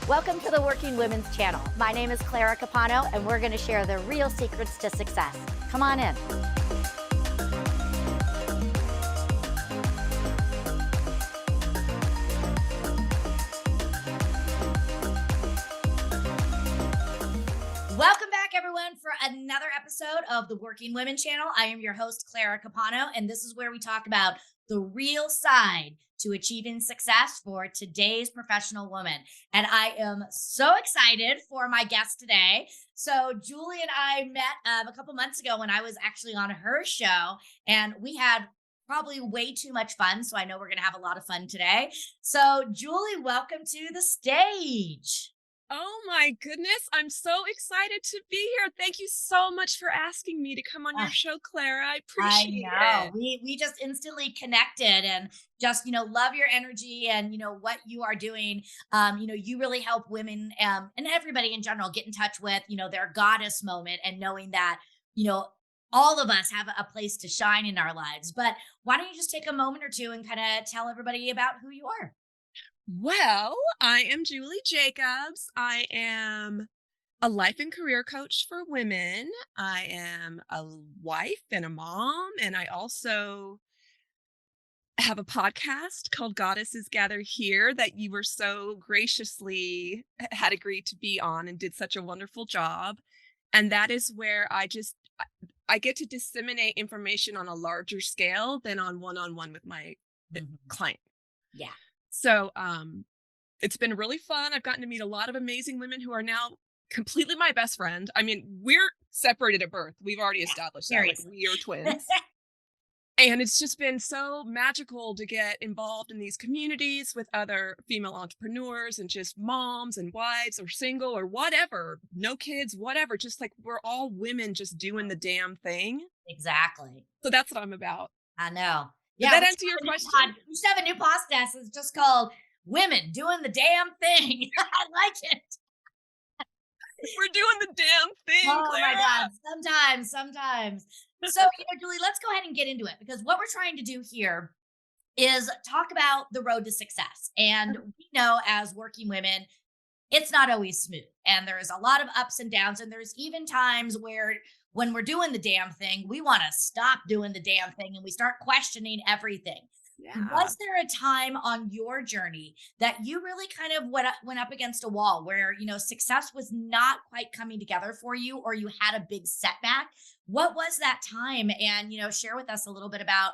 Welcome to the Working Women's Channel. My name is Clara Capano, and we're going to share the real secrets to success. Come on in. Welcome back, everyone, for another episode of the Working Women Channel. I am your host, Clara Capano, and this is where we talk about the real side to achieving success for today's professional woman. And I am so excited for my guest today. So Julie and I met a couple months ago when I was actually on her show, and we had probably way too much fun. So I know we're going to have a lot of fun today. So Julie, welcome to the stage. Oh my goodness. I'm so excited to be here. Thank you so much for asking me to come on your show, Clara. I appreciate it. We just instantly connected and just, love your energy and, what you are doing. You really help women and everybody in general get in touch with, their goddess moment and knowing that, all of us have a place to shine in our lives. But why don't you just take a moment or two and kind of tell everybody about who you are? Well, I am Julie Jacobs. I am a life and career coach for women. I am a wife and a mom, and I also have a podcast called Goddesses Gather Here that you were so graciously had agreed to be on and did such a wonderful job. And that is where I get to disseminate information on a larger scale than on one-on-one with my client. Yeah. So it's been really fun. I've gotten to meet a lot of amazing women who are now completely my best friend. I mean, we're separated at birth. We've already established that. Like, we are twins. And it's just been so magical to get involved in these communities with other female entrepreneurs and just moms and wives or single or whatever, no kids, whatever. Just like we're all women just doing the damn thing. Exactly. So that's what I'm about. I know. Did that answer your question? We should have a new podcast. It's just called Women Doing the Damn Thing. I like it. We're doing the damn thing. Oh Clara. my God. Sometimes. So, Julie, let's go ahead and get into it, because what we're trying to do here is talk about the road to success. And we know as working women, it's not always smooth. And there's a lot of ups and downs. And there's even times where when we're doing the damn thing, we want to stop doing the damn thing and we start questioning everything. Yeah. Was there a time on your journey that you really kind of went up against a wall where, success was not quite coming together for you, or you had a big setback? What was that time? And, share with us a little bit about,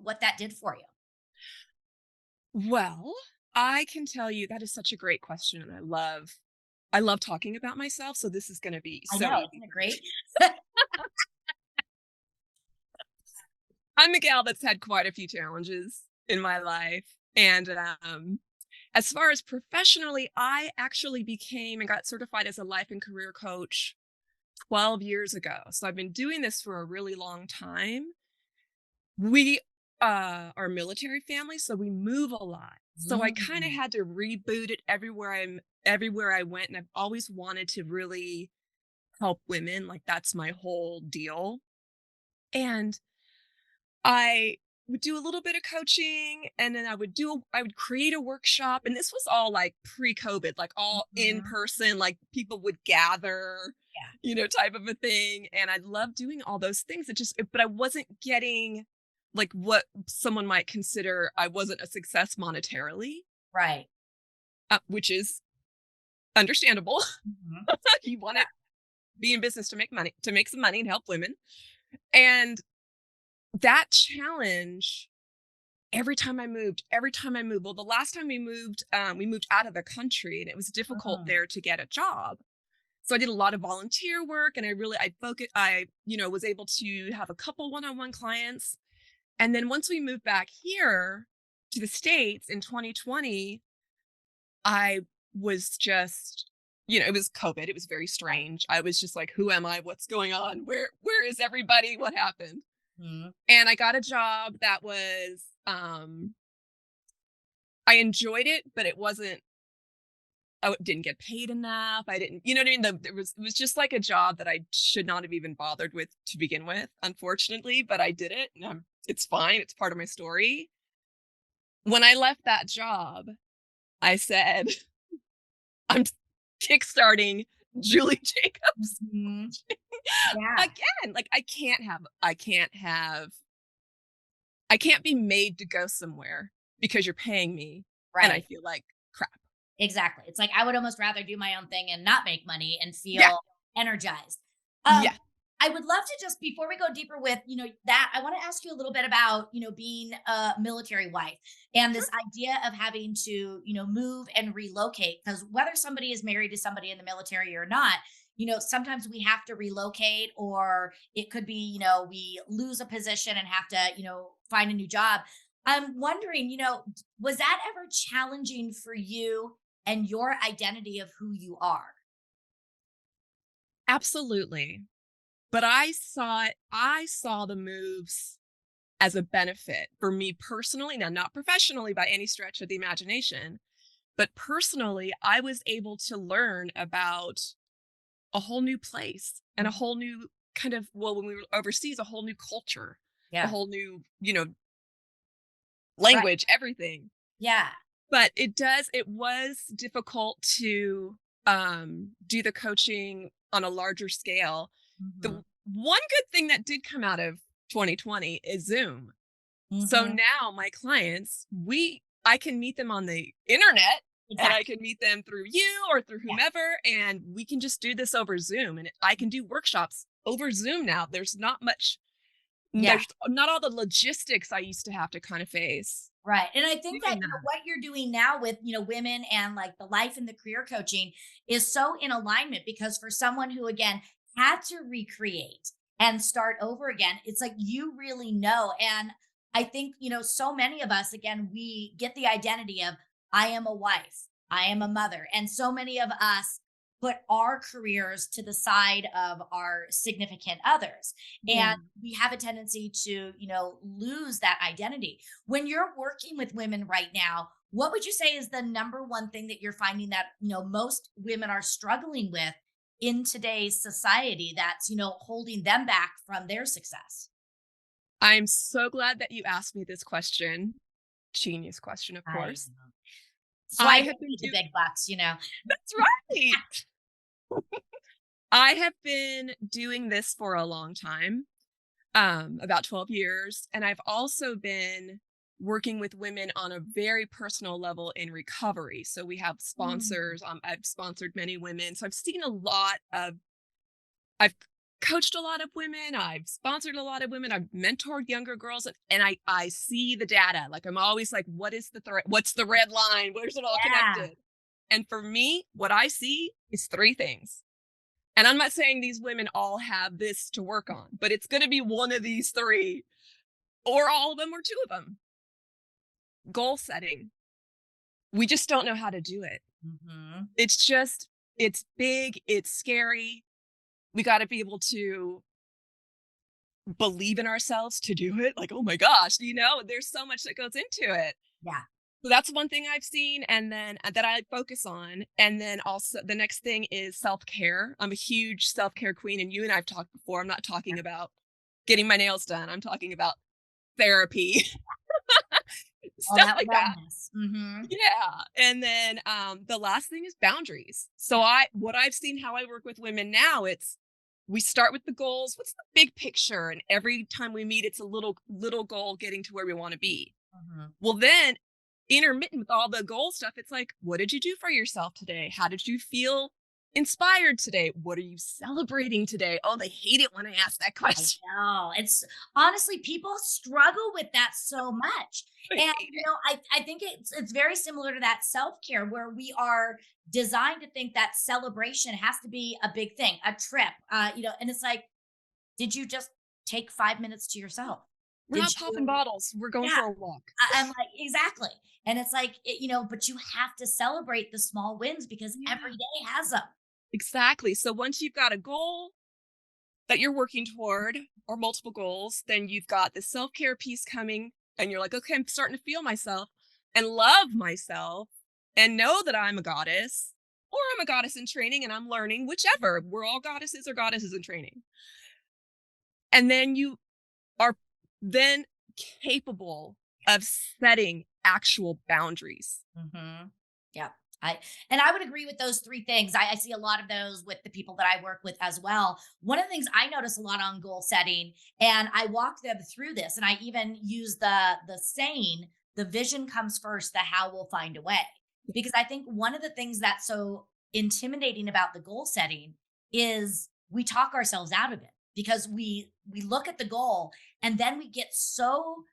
what that did for you. Well, I can tell you that is such a great question. And I love talking about myself. So this is going to be so I know, easy. isn't it great? I'm a gal that's had quite a few challenges in my life. And as far as professionally, I actually became and got certified as a life and career coach 12 years ago. So I've been doing this for a really long time. We are a military family, so we move a lot. So I kind of had to reboot it everywhere I went. And I've always wanted to really help women. Like, that's my whole deal. And I would do a little bit of coaching, and then I would create a workshop. And this was all like pre-COVID, like all in person, like people would gather, type of a thing. And I love doing all those things. But I wasn't getting like what someone might consider, I wasn't a success monetarily. Right. Which is understandable. You want to be in business to make some money and help women. And that challenge, every time I moved, well, the last time we moved out of the country, and it was difficult there to get a job. So I did a lot of volunteer work, and I was able to have a couple one-on-one clients. And then once we moved back here to the States in 2020, I was just, it was COVID. It was very strange. I was just like, who am I? What's going on? Where is everybody? What happened? And I got a job that was, I enjoyed it, but it didn't get paid enough. I didn't, you know what I mean? It was just like a job that I should not have even bothered with to begin with, unfortunately, but I did it. And it's fine. It's part of my story. When I left that job, I said, I'm kickstarting Julie Jacobs. Mhm. Yeah. Again, like I can't be made to go somewhere because you're paying me and I Right. feel like crap. Exactly. It's like I would almost rather do my own thing and not make money and Yeah. feel energized. Yeah. I would love to just before we go deeper with, that I want to ask you a little bit about, being a military wife and Sure. this idea of having to, move and relocate because whether somebody is married to somebody in the military or not, sometimes we have to relocate or it could be, we lose a position and have to, find a new job. I'm wondering, was that ever challenging for you and your identity of who you are? Absolutely. But I saw the moves as a benefit for me personally, now not professionally by any stretch of the imagination, but personally, I was able to learn about a whole new place and a Mhm. whole new kind of, well, when we were overseas, a whole new culture, a Yeah. whole new, Right. language, everything. Yeah. But it was difficult to do the coaching on a larger scale. Mhm. The one good thing that did come out of 2020 is Zoom. So Mhm. now my clients, I can meet them on the internet and I Exactly. can meet them through you or through Yeah. whomever, and we can just do this over Zoom. And I can do workshops over Zoom now. Yeah. There's not all the logistics I used to have to kind of face Right. And I think that doing that. what you're doing now with, women and like the life and the career coaching is so in alignment because for someone who again had to recreate and start over again, it's like you really know. And I think, so many of us again, we get the identity of I am a wife, I am a mother, and so many of us put our careers to the side of our significant others. And Yeah. we have a tendency to, lose that identity when you're working with women right now, what would you say is the number one thing that you're finding that, most women are struggling with in today's society that's, holding them back from their success? I'm so glad that you asked me this question. Genius question, of I course. know. So I I have get been paid the doing big bucks. That's right. I have been doing this for a long time, about 12 years, and I've also been working with women on a very personal level in recovery. So we have Mm. sponsors. I've sponsored many women. So I've coached a lot of women. I've sponsored a lot of women. I've mentored younger girls, and I see the data. Like I'm always like, what is the threat? What's the red line? Where's it all Yeah. connected? And for me, what I see is three things. And I'm not saying these women all have this to work on, but it's going to be one of these three, or all of them, or two of them. Goal setting. We just don't know how to do it. Hmm. It's just, it's big, it's scary. We got to be able to believe in ourselves to do it. Like, oh my gosh, there's so much that goes into it. Yeah. So that's one thing I've seen, and then that I focus on. And then also the next thing is self care. I'm a huge self care queen, and you and I've talked before. I'm not talking about getting my nails done. I'm talking about therapy, All stuff that like that. wellness. Hmm. Yeah. And then the last thing is boundaries. So Yeah. what I've seen how I work with women now, it's we start with the goals. What's the big picture? And every time we meet, it's a little goal getting to where we want to be. Hmm. Well, then intermittent with all the goal stuff, it's like, what did you do for yourself today? How did you feel inspired today? What are you celebrating today? Oh, they hate it when I ask that I question. know. It's honestly, people struggle with that so much. I And hate it. I think it's very similar to that self-care where we are designed to think that celebration has to be a big thing, a trip. And it's like, did you just take 5 minutes to yourself? We're Did not popping you bottles. We're going yeah, for a walk. I'm like, exactly. And it's like, but you have to celebrate the small wins because every Yeah, day has them. exactly. So once you've got a goal that you're working toward or multiple goals, then you've got the self-care piece coming and you're like, okay, I'm starting to feel myself and love myself and know that I'm a goddess or I'm a goddess in training and I'm learning, whichever. We're all goddesses or goddesses in training. And then you are then capable of setting actual boundaries. Hmm. Yeah. I and I would agree with those three things. I see a lot of those with the people that I work with as well. One of the things I notice a lot on goal setting, and I walk them through this, and I even use the saying, "The vision comes first, the how will find a way." Because I think one of the things that's so intimidating about the goal setting is we talk ourselves out of it because we look at the goal and then we get so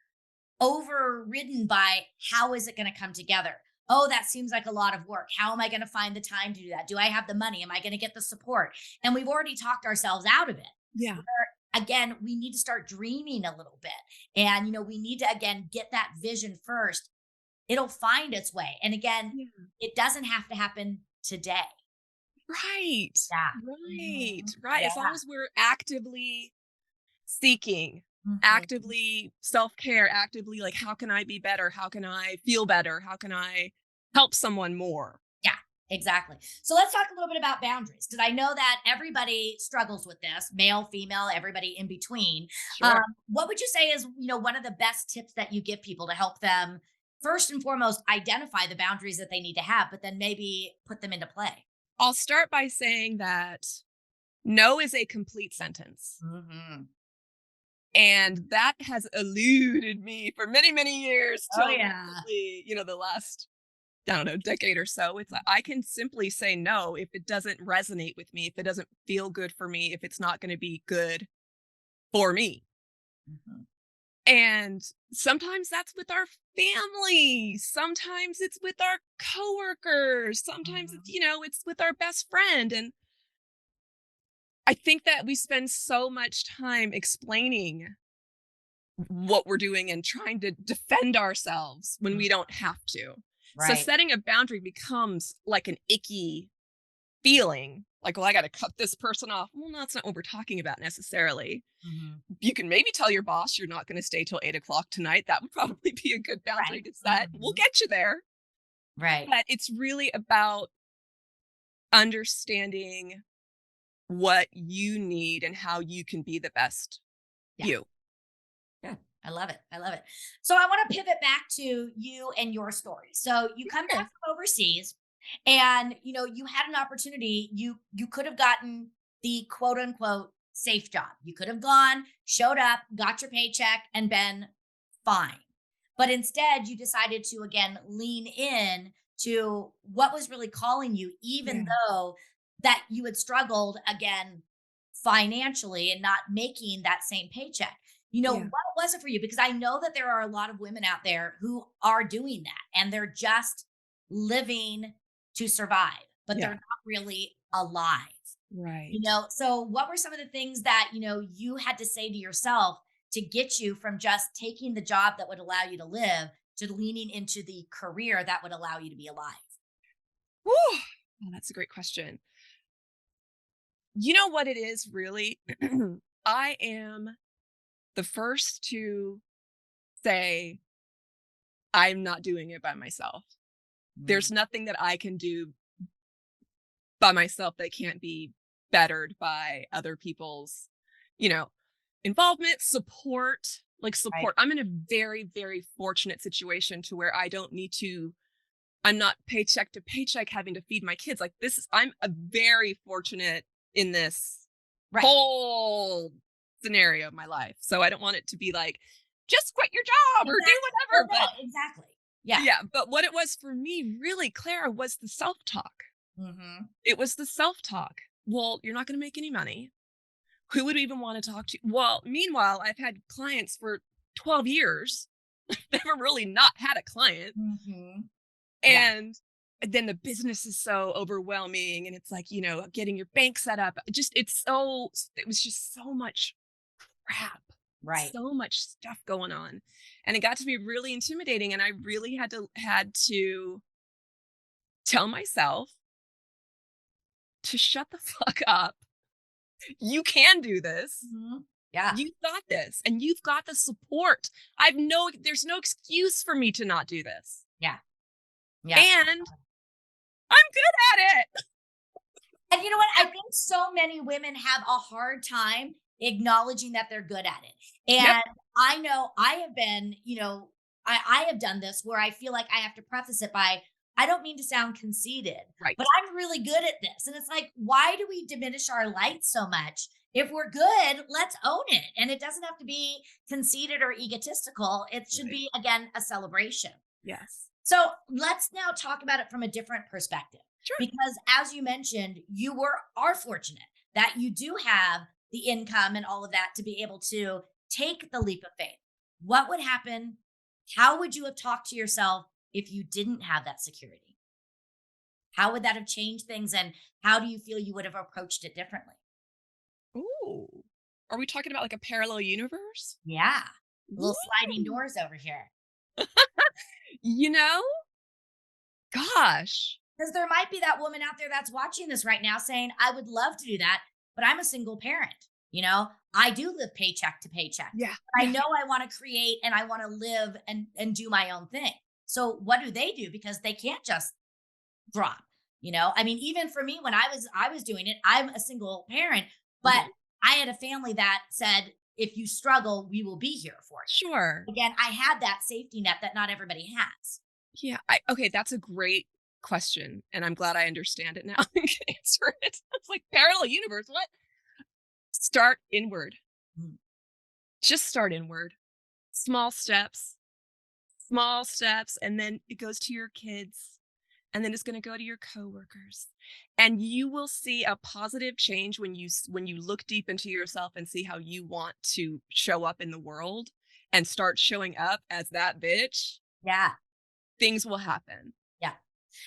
overridden by how is it going to come together. Oh, that seems like a lot of work. How am I going to find the time to do that? Do I have the money? Am I going to get the support? And we've already talked ourselves out of it. Yeah. Again, we need to start dreaming a little bit. And, we need to, again, get that vision first. It'll find its way. And again, Yeah. it doesn't have to happen today. Right. Yeah. Right. Mhm. Right. Yeah. As long as we're actively seeking, Mhm. actively self-care, actively like, how can I be better? How can I feel better? How can I help someone more? Yeah, exactly. So let's talk a little bit about boundaries because I know that everybody struggles with this, male, female, everybody in between. Sure. What would you say is, one of the best tips that you give people to help them first and foremost identify the boundaries that they need to have, but then maybe put them into play? I'll start by saying that no is a complete sentence. Hmm. And that has eluded me for many, many years Oh till yeah. recently, the last, I don't know, decade or so. It's like I can simply say no if it doesn't resonate with me, if it doesn't feel good for me, if it's not going to be good for me. Mhm. And sometimes that's with our family. Sometimes it's with our coworkers. Sometimes it's, Mhm. it's with our best friend. And I think that we spend so much time explaining what we're doing and trying to defend ourselves when we Mhm. don't have to. So Right. setting a boundary becomes like an icky feeling. Like, well, I got to cut this person off. Well, no, that's not what we're talking about necessarily. Mhm. You can maybe tell your boss you're not going to stay till 8 o'clock tonight. That would probably be a good boundary Right. to set. We'll Mhm. get you there. Right. But it's really about understanding what you need and how you can be the best Yeah. you. Good. I love it. I love it. So I want to pivot back to you and your story. So you come back Sure. from overseas and you had an opportunity. You could have gotten the quote unquote safe job. You could have gone, showed up, got your paycheck and been fine. But instead you decided to again lean in to what was really calling you even Yeah. though that you had struggled again financially and not making that same paycheck. Yeah. What was it for you? Because I know that there are a lot of women out there who are doing that and they're just living to survive, but they're Yeah. not really alive. Right. So what were some of the things that, you had to say to yourself to get you from just taking the job that would allow you to live to leaning into the career that would allow you to be alive? Whew. Oh, that's a great question. You know what it is really? I am the first to say, I'm not doing it by myself. Mm, There's nothing that I can do by myself that can't be bettered by other people's, you know, involvement, support, like right. support. I'm in a very, very fortunate situation to where I don't need to, I'm not paycheck to paycheck having to feed my kids. Like this is, I'm a very fortunate in this Right. whole scenario of my life. So I don't want it to be like, just quit your job or do Exactly. Well, whatever. no, But exactly. Yeah. yeah, but what it was for me, really, Clara, was the self talk. Hmm. It was the self talk. Well, you're not going to make any money. Who would even want to talk to you? Well, meanwhile, I've had clients for 12 years, never really not had a client. Hmm. Yeah. And then the business is so overwhelming. And it's like, getting your bank set up. It was just so much crap, Right. so much stuff going on. And it got to be really intimidating. And I really had to tell myself to shut the fuck up. You can do this. Mhm. Yeah. You've got this and you've got the support. There's no excuse for me to not do this. Yeah. Yeah. And I'm good at it. And you know what? I think so many women have a hard time acknowledging that they're good at it. Yep. And I know I have been, I have done this where I feel like I have to preface it by, I don't mean to sound conceited, but Right. I'm really good at this. And it's like, why do we diminish our light so much? If we're good, let's own it. And it doesn't have to be conceited or egotistical. It should Right. be, again, a celebration. Yes. So let's now talk about it from a different perspective. Sure. Because as you mentioned, are fortunate that you do have the income and all of that to be able to take the leap of faith. What would happen? How would you have talked to yourself if you didn't have that security? How would that have changed things? And how do you feel you would have approached it differently? Ooh. Are we talking about like a parallel universe? Yeah. Little sliding Woo! doors over here. You know, gosh. Because there might be that woman out there that's watching this right now saying, I would love to do that, but I'm a single parent. I do live paycheck to paycheck. Yeah. But I Yeah. know I want to create and I want to live and do my own thing. So what do they do? Because they can't just drop. I mean, even for me, when I was doing it, I'm a single parent, but Mhm. I had a family that said, if you struggle, we will be here for Sure. you. Again, I had that safety net that not everybody has. Yeah. Okay, that's a great question, and I'm glad I understand it now and can answer it. It's like parallel universe. What? Start inward. Mm. Just start inward. Small steps, and then it goes to your kids, and then it's going to go to your coworkers. And you will see a positive change when when you look deep into yourself and see how you want to show up in the world and start showing up as that bitch. Yeah. Things will happen. Yeah.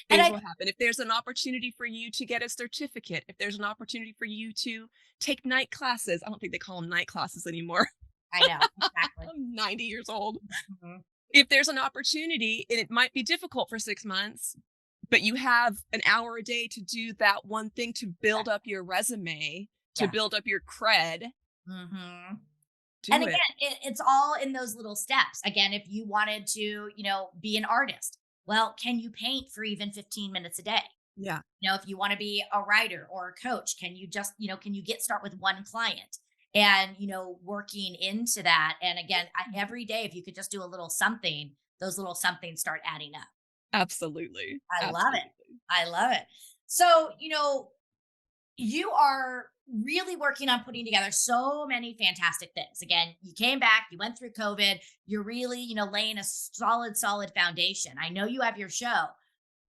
And Things I will happen. If there's an opportunity for you to get a certificate, if there's an opportunity for you to take night classes, I don't think they call them night classes anymore. I know exactly. I'm 90 years old. Mhm. If there's an opportunity, and it might be difficult for 6 months, but you have an hour a day to do that one thing to build up your resume, to Yeah. build up your cred, Hmm. And do again, it. it's all in those little steps. Again, if you wanted to, be an artist, well, can you paint for even 15 minutes a day? Yeah. If you want to be a writer or a coach, can you just, can you start with one client and, working into that? And again, every day, if you could just do a little something, those little somethings start adding up. Absolutely. I love it. Absolutely. I love it. So, you are really working on putting together so many fantastic things. Again, you came back, you went through COVID, you're really, laying a solid foundation. I know you have your show,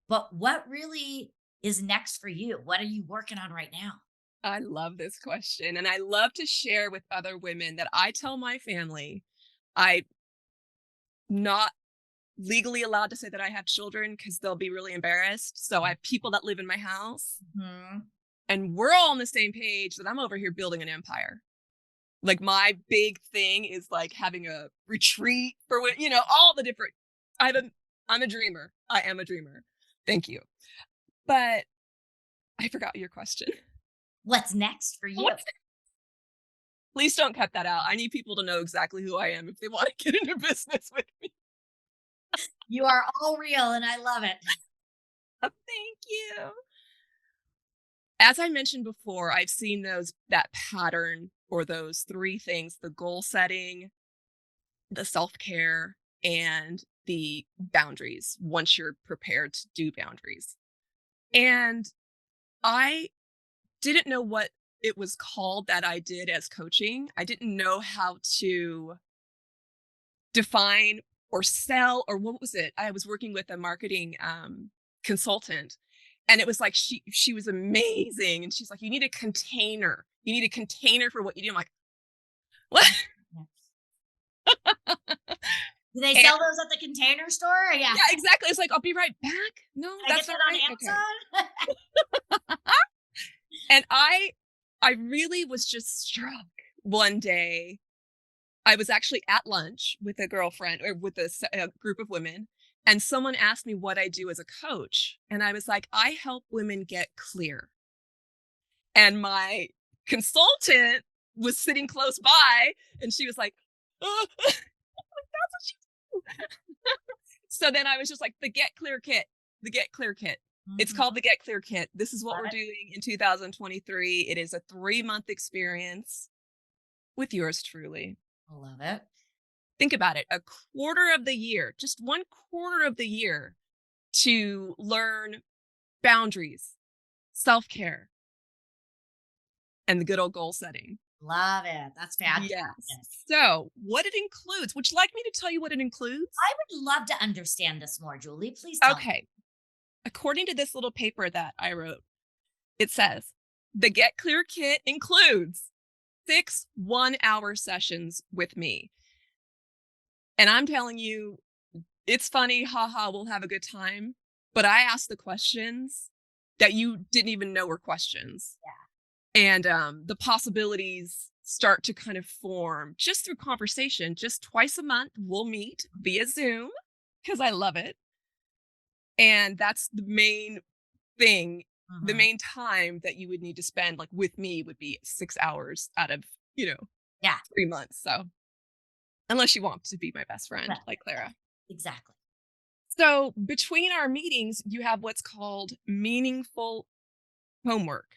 but what really is next for you? What are you working on right now? I love this question. And I love to share with other women that I tell my family I'm not legally allowed to say that I have children because they'll be really embarrassed. So I have people that live in my house, Mhm. and we're all on the same page that I'm over here building an empire. Like my big thing is like having a retreat for all the different. I'm a I'm a dreamer. I am a dreamer. Thank you. But I forgot your question. What's next for you? What's Please don't cut that out. I need people to know exactly who I am if they want to get into business with me. You are all real and I love it. Thank you. As I mentioned before, I've seen that pattern or those three things: the goal setting, the self-care, and the boundaries once you're prepared to do boundaries. And I didn't know what it was called that I did as coaching. I didn't know how to define or sell, or what was it? I was working with a marketing consultant, and it was like she was amazing, and she's like, you need a container. You need a container for what you do. I'm like, what? Do they And sell those at the Container Store? Yeah. yeah, exactly. It's like, I'll be right back. No, Can I get that's that not on right. Okay. Amazon? And I really was just struck one day. I was actually at lunch with a girlfriend or with a group of women, and someone asked me what I do as a coach. And I was like, I help women get clear. And my consultant was sitting close by, and she was like, that's what she do. So then I was just like, the Get Clear Kit, the Get Clear Kit. It's Mhm. called the Get Clear Kit. This is what Love we're it. doing in 2023. It is a 3-month experience with yours truly. I love it. Think about it, a quarter of the year, just one quarter of the year, to learn boundaries, self-care, and the good old goal setting. Love it. That's fantastic. Yes. So, what it includes, would you like me to tell you what it includes? I would love to understand this more, Julie. Please tell me. Okay. According to this little paper that I wrote, it says the Get Clear kit includes 6 1-hour sessions with me. And I'm telling you, it's funny, haha, we'll have a good time. But I asked the questions that you didn't even know were questions. And the possibilities start to kind of form just through conversation. Just twice a month, we'll meet via Zoom because I love it. And that's the main thing. The Mhm. main time that you would need to spend like with me would be 6 hours out of, you know, Yeah. 3 months. So unless you want to be my best friend Well, like Clara. exactly. So between our meetings, you have what's called meaningful homework.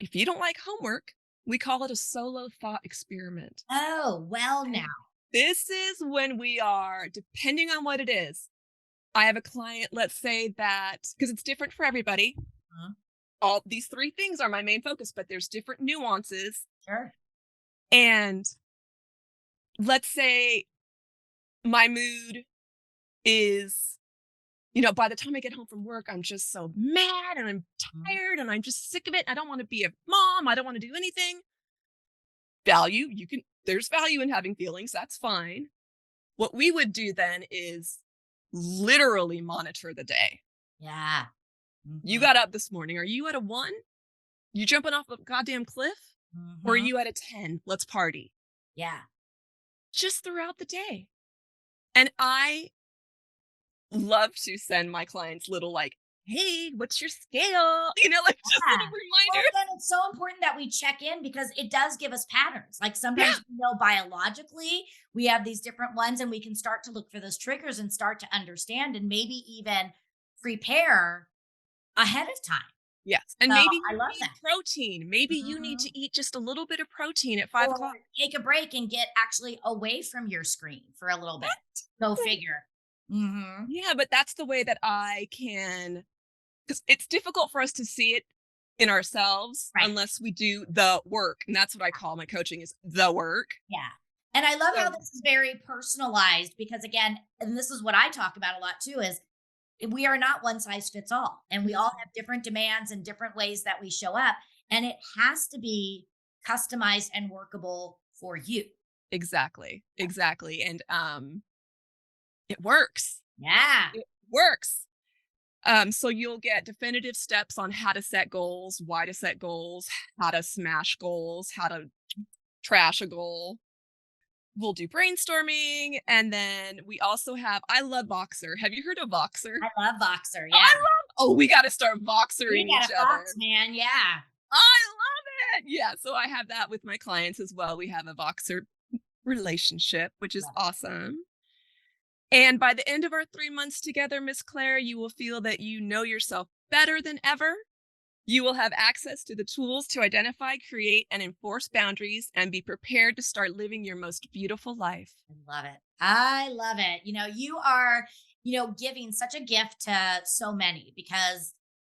If you don't like homework, we call it a solo thought experiment. Oh, well, now. And this is when we are, depending on what it is. I have a client, let's say that, because it's different for everybody. Mhm. All these three things are my main focus, but there's different nuances. Sure. And let's say my mood is, by the time I get home from work, I'm just so mad and I'm Mhm. tired and I'm just sick of it. I don't want to be a mom. I don't want to do anything. There's value in having feelings. That's fine. What we would do then is literally monitor the day. Yeah. You Mhm. got up this morning. Are you at a 1? You jumping off a goddamn cliff? Or are Mhm. you at a 10? Let's party. Yeah. Just throughout the day. And I love to send my clients little like, hey, what's your scale? Like just little Yeah. Well, reminders. again, it's so important that we check in because it does give us patterns. Like Yeah, sometimes we know biologically we have these different ones, and we can start to look for those triggers and start to understand and maybe even prepare ahead of time. yes. And So maybe I you love need that. protein. Maybe you need Mhm. to eat just a little bit of protein at 5 Or o'clock. take a break and get actually away from your screen for a little bit. Go figure. Hmm. Yeah, but that's the way that I can, because it's difficult for us to see it in ourselves Right. unless we do the work. And that's what I call my coaching is the work. Yeah. And I love how So this is very personalized because, again, and this is what I talk about a lot too, is we are not one size fits all. And we all no, have different demands and different ways that we show up. And it has to be customized and workable for you. exactly. Exactly. And it works. Yeah. It works. So you'll get definitive steps on how to set goals, why to set goals, how to smash goals, how to trash a goal. We'll do brainstorming. And then we also have, I love Voxer. Have you heard of Voxer? I love Voxer. Oh, Yeah. we got to start You Voxering got each a other. Fox, man. Yeah. I love it. Yeah. So I have that with my clients as well. We have a Voxer relationship, which is Love it. awesome. And by the end of our 3 months together, Miss Claire, you will feel that you know yourself better than ever. You will have access to the tools to identify, create, and enforce boundaries and be prepared to start living your most beautiful life. I love it. I love it. You are, giving such a gift to so many because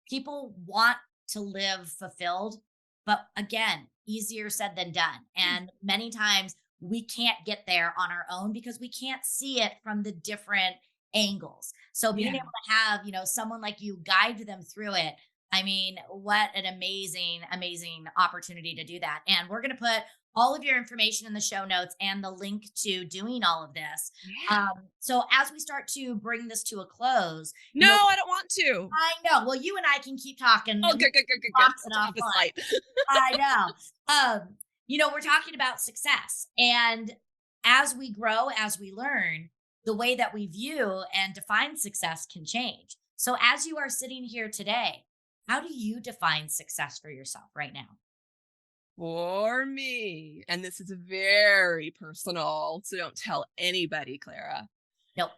people want to live fulfilled. But again, easier said than done. Mm, And many times we can't get there on our own because we can't see it from the different angles. So being yeah. able to have, someone like you guide them through it. I mean, what an amazing, amazing opportunity to do that. And we're going to put all of your information in the show notes and the link to doing all of this. Yeah. So as we start to bring this to a close, No, I don't want to. I know. Well, you and I can keep talking. Oh, We good, can good, good, keep good, good. boxing Stop this fight. offline. I know. We're talking about success, and as we grow, as we learn, the way that we view and define success can change. So, as you are sitting here today, how do you define success for yourself right now? For me, and this is very personal, so don't tell anybody, Clara. Nope.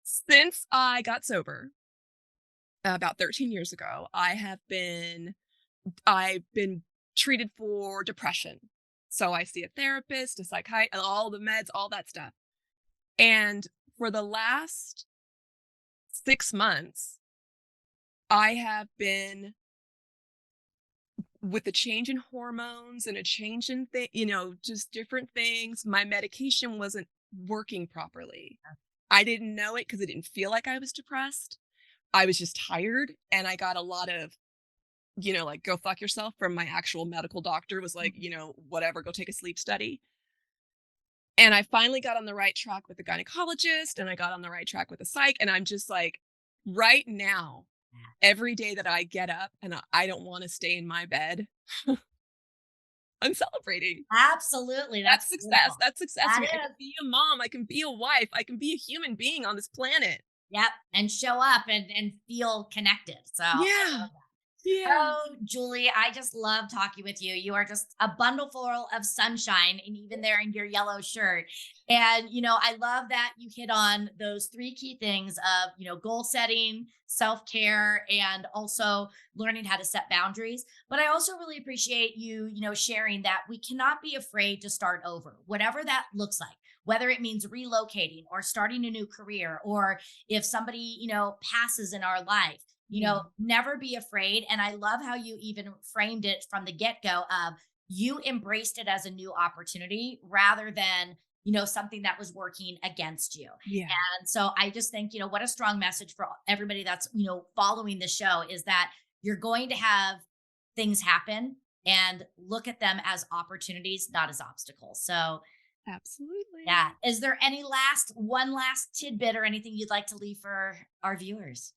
Since I got sober about 13 years ago, I've been treated for depression. So I see a therapist, a psychiatrist, all the meds, all that stuff. And for the last 6 months, I have been with a change in hormones and a change in just different things. My medication wasn't working properly. I didn't know it because it didn't feel like I was depressed. I was just tired, and I got a lot of, like, "Go fuck yourself," from my actual medical doctor, was like, "Whatever, go take a sleep study." And I finally got on the right track with the gynecologist, and I got on the right track with the psych, and I'm just like, right now, every day that I get up and I don't wanna stay in my bed, I'm celebrating. Absolutely. That's That's success. beautiful. That's success to That me. I can is. be a mom, I can be a wife, I can be a human being on this planet. Yep. And show up and feel connected. So I Yeah. love that. Yeah. Oh, Julie, I just love talking with you. You are just a bundle full of sunshine, and even there in your yellow shirt. And, I love that you hit on those three key things of, goal setting, self care, and also learning how to set boundaries. But I also really appreciate you, sharing that we cannot be afraid to start over, whatever that looks like, whether it means relocating or starting a new career, or if somebody, passes in our life, Yeah. never be afraid. And I love how you even framed it from the get go of you embraced it as a new opportunity rather than, something that was working against you. Yeah. And so I just think, what a strong message for everybody that's, following the show is that you're going to have things happen and look at them as opportunities, not as obstacles. So, yeah. Absolutely. Is there any one last tidbit or anything you'd like to leave for our viewers?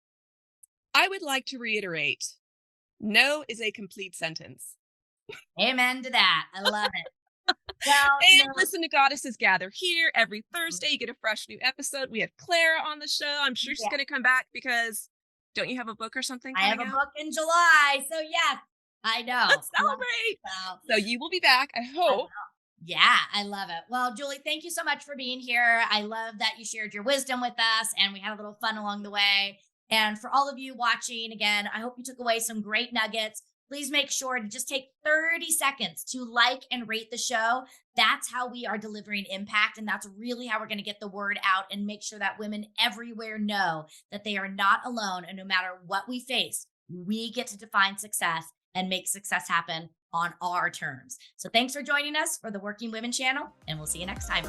I would like to reiterate, no is a complete sentence. Amen to that. I love it. Well, And listen to Goddesses Gather here every Thursday. You get a fresh new episode. We have Clara on the show. I'm sure she's yeah, going to come back because don't you have a book or something I have coming a out? book in July. So, yes, I know. Let's I love it. celebrate. So, So you will be back, I I hope. Yeah, I love it. Well, Julie, thank you so much for being here. I love that you shared your wisdom with us and we had a little fun along the way. And for all of you watching, again, I hope you took away some great nuggets. Please make sure to just take 30 seconds to like and rate the show. That's how we are delivering impact. And that's really how we're going to get the word out and make sure that women everywhere know that they are not alone. And no matter what we face, we get to define success and make success happen on our terms. So thanks for joining us for the Working Women channel, and we'll see you next time.